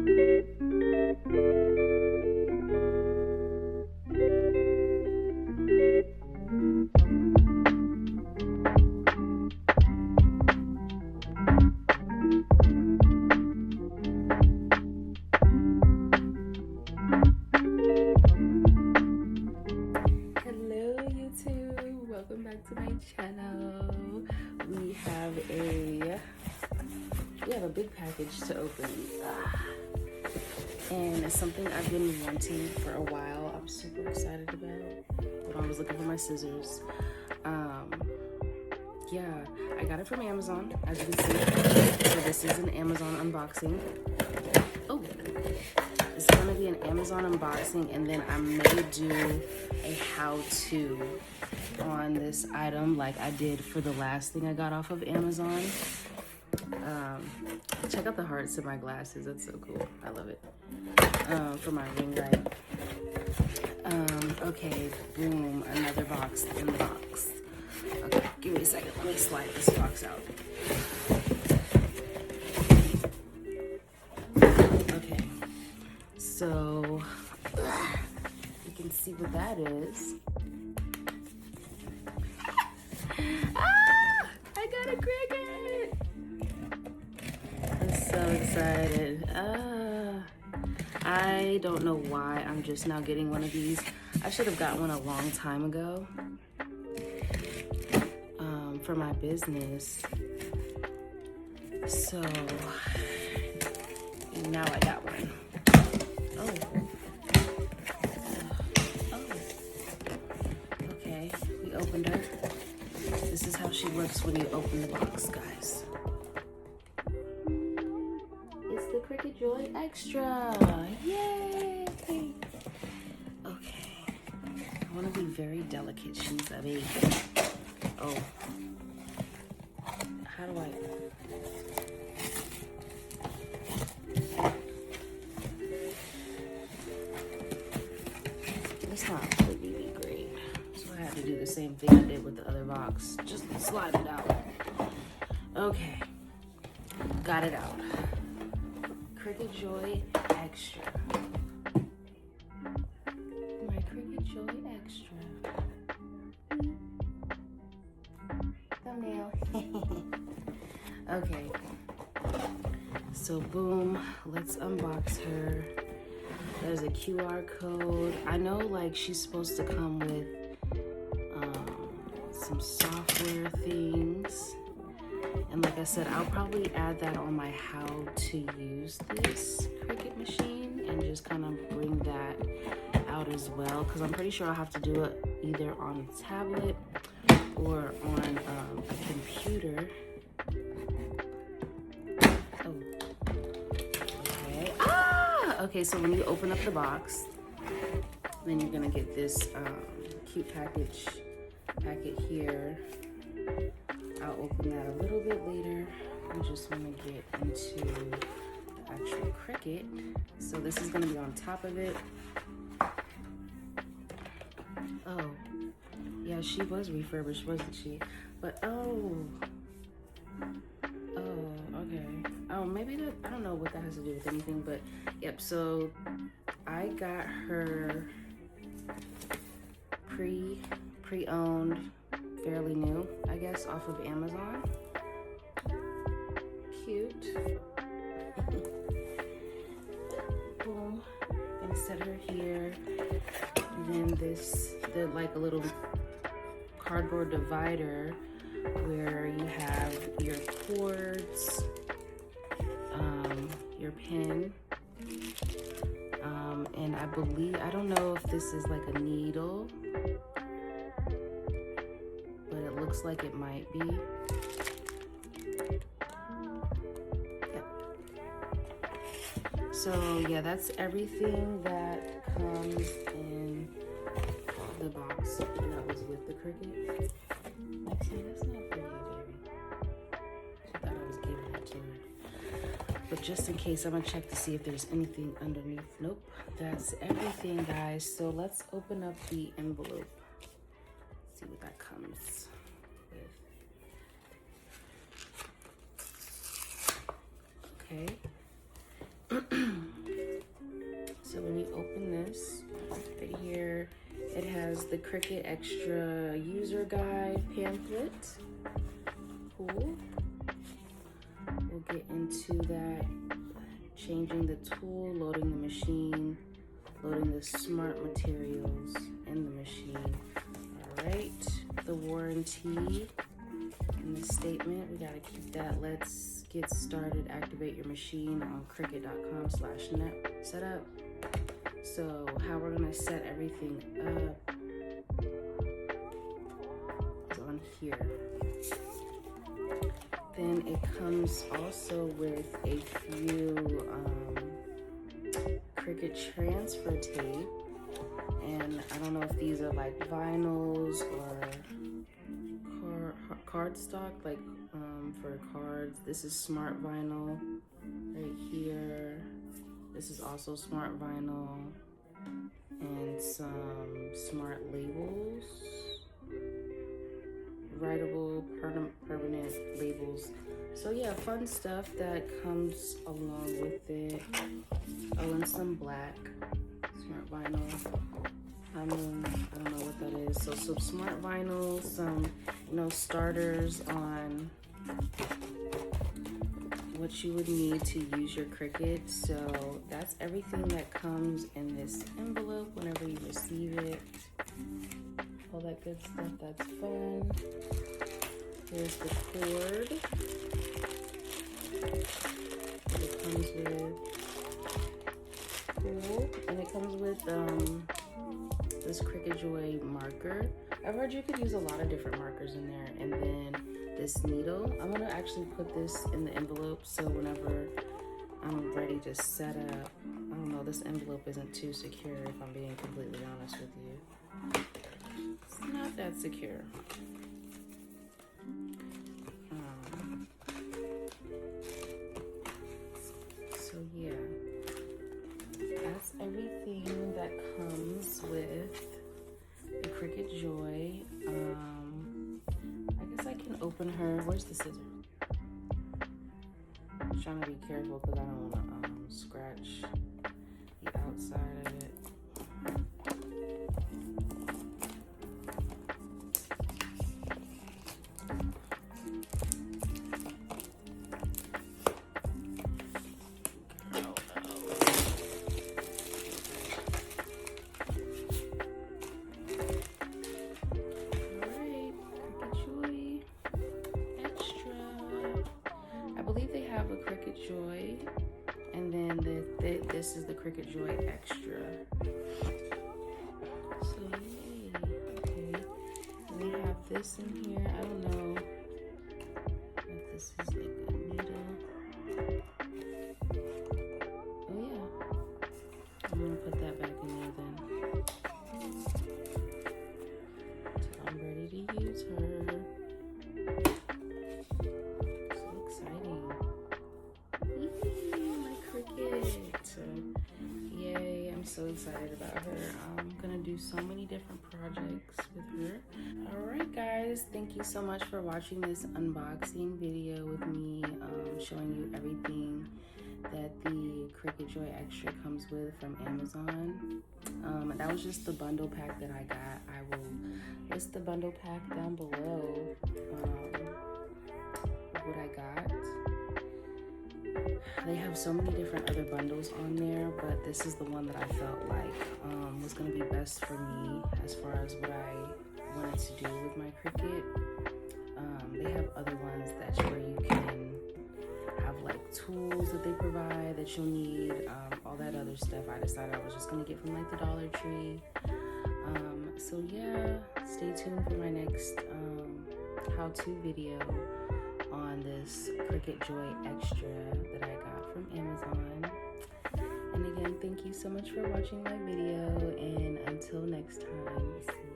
We have a big package to open, and it's something I've been wanting for a while. I'm super excited about. But I was looking for my scissors. Yeah, I got it from Amazon, as you can see. So this is an Amazon unboxing. Oh, it's gonna be an Amazon unboxing, and then I may do a how-to on this item like I did for the last thing I got off of Amazon. Check out the hearts in my glasses. That's so cool. I love it. For my ring light. Okay, boom, another box in the box. Okay, give me a second. Let me slide this box out. Okay, so you can see what that is. I got a Cricut! I'm so excited. I don't know why I'm just now getting one of these. I should have got one a long time ago for my business. So now I got one. Okay, we opened her. This is how she looks when you open the box, guys. It's the Cricut Joy Extra. Yay! Okay. I want to be very delicate. She's a baby. Oh. How do I... It's not completely great. So I have to do the same thing I did with the other box. Just slide it out. Okay. Got it out. Cricut Joy Extra. My Cricut Joy Extra. Thumbnail. Okay. So boom, let's unbox her. There's a QR code. I know like she's supposed to come with some software things. And like I said, I'll probably add that on my how to use this Cricut machine and just kind of bring that out as well. Because I'm pretty sure I'll have to do it either on a tablet or on a computer. Oh, okay. Okay, so when you open up the box, then you're gonna get this cute packet here. I'll open that a little bit later. I just want to get into the actual Cricut. So this is gonna be on top of it. Oh, yeah, she was refurbished, wasn't she? But oh, okay. Oh, maybe that, I don't know what that has to do with anything, but yep. So I got her pre-owned, fairly new, I guess, off of Amazon. Cute. Boom. Gonna set her here. And then they're like a little cardboard divider where you have your cords, your pen, and I don't know if this is like a needle, but it looks like it might be. Yep. So yeah, that's everything that comes in the box that was with the Cricut. See, that's not for you, baby. I thought I was giving it to her. But just in case, I'm gonna check to see if there's anything underneath. Nope, that's everything, guys. So let's open up the envelope. See what that comes with. Okay. So when you open this, right here, it has the Cricut Extra User Guide pamphlet. Cool. We'll get into that. Changing the tool, loading the machine, loading the smart materials in the machine. All right, the warranty and the statement, we gotta keep that. Let's get started. Activate your machine on cricut.com/net setup. So how we're gonna set everything up is on here. Then it comes also with a few Cricut transfer tape, and I don't know if these are like vinyls or cardstock, like for cards. This is smart vinyl right here. This is also smart vinyl, and some smart labels. Writable permanent labels. So yeah, fun stuff that comes along with it. Oh, and some black smart vinyl. I don't know what that is. So some smart vinyl, some starters on what you would need to use your Cricut. So that's everything that comes in this envelope whenever you receive it. All that good stuff, that's fun. Here's the cord. It comes with, cool. And it comes with this Cricut Joy marker. I've heard you could use a lot of different markers in there. And then this needle. I'm gonna actually put this in the envelope so whenever I'm ready to set up, I don't know, this envelope isn't too secure if I'm being completely honest with you. It's not that secure. So yeah, that's everything that comes with the Cricut Joy. I guess I can open her. Where's the scissors? I'm trying to be careful because I don't want to scratch the outside of it. Cricut Joy, and then this is the Cricut Joy Extra. So yay. Okay, we have this in here. I don't know if this is like a needle. Oh yeah, I'm gonna put that back in there then. So I'm ready to use her. Yay, I'm so excited about her. I'm gonna do so many different projects with her. Alright guys, thank you so much for watching this unboxing video with me, showing you everything that the Cricut Joy Extra comes with from Amazon. That was just the bundle pack that I got. I will list the bundle pack down below what I got. They have so many different other bundles on there, but this is the one that I felt like was going to be best for me as far as what I wanted to do with my Cricut. They have other ones that's where you can have like tools that they provide that you'll need, all that other stuff. I decided I was just going to get from like the Dollar Tree. So yeah, stay tuned for my next how-to video on this Cricut Joy Extra that I got from Amazon. And again, thank you so much for watching my video, and until next time, see you.